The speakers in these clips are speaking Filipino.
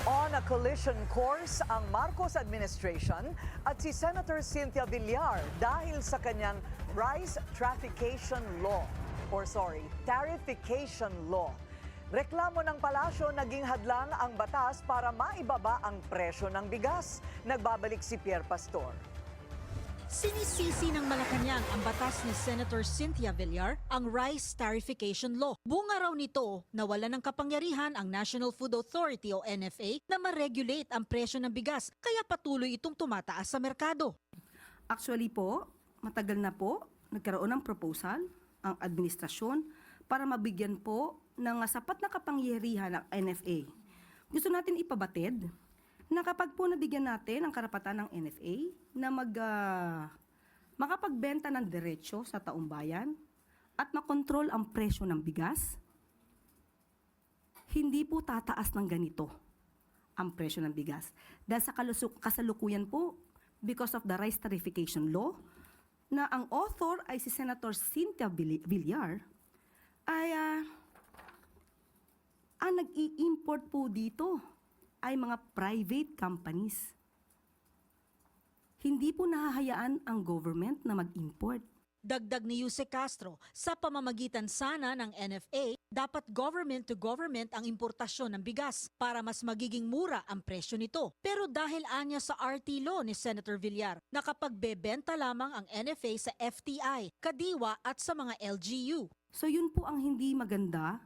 On a collision course ang Marcos administration at si Senator Cynthia Villar dahil sa kanyang rice tarification law. Reklamo ng palasyo, naging hadlang ang batas para maibaba ang presyo ng bigas. Nagbabalik si Pierre Pastor. Sinisisi ng Malacanang ang batas ni Senator Cynthia Villar, ang Rice Tarification Law. Bunga raw nito na wala ng kapangyarihan ang National Food Authority o NFA na ma-regulate ang presyo ng bigas, kaya patuloy itong tumataas sa merkado. Actually po, matagal na po nagkaroon ng proposal ang administrasyon para mabigyan po ng sapat na kapangyarihan ng NFA. Gusto natin ipabatid na kapag po nabigyan natin ang karapatan ng NFA na makapagbenta ng diretsyo sa taong bayan at makontrol ang presyo ng bigas, hindi po tataas ng ganito ang presyo ng bigas. Dahil sa kasalukuyan po, because of the rice tarification law, na ang author ay si Senator Cynthia Villar, ay ang nag-i-import po dito ay mga private companies. Hindi po nahahayaan ang government na mag-import. Dagdag ni Yuse Castro, sa pamamagitan sana ng NFA, dapat government to government ang importasyon ng bigas para mas magiging mura ang presyo nito. Pero dahil anya sa RT law ni Senator Villar, nakapagbebenta lamang ang NFA sa FTI, Kadiwa at sa mga LGU. So yun po ang hindi maganda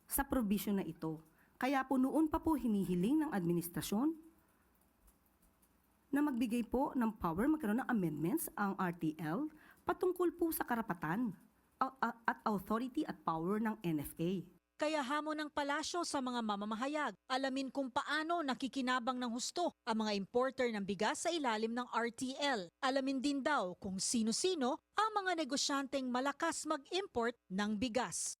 sa provision na ito. Kaya po noon pa po hinihiling ng administrasyon na magbigay po ng power, magkaroon ng amendments ang RTL patungkol po sa karapatan at authority at power ng NFA. Kaya hamon ng palasyo sa mga mamamahayag, alamin kung paano nakikinabang ng husto ang mga importer ng bigas sa ilalim ng RTL. Alamin din daw kung sino-sino ang mga negosyanteng malakas mag-import ng bigas.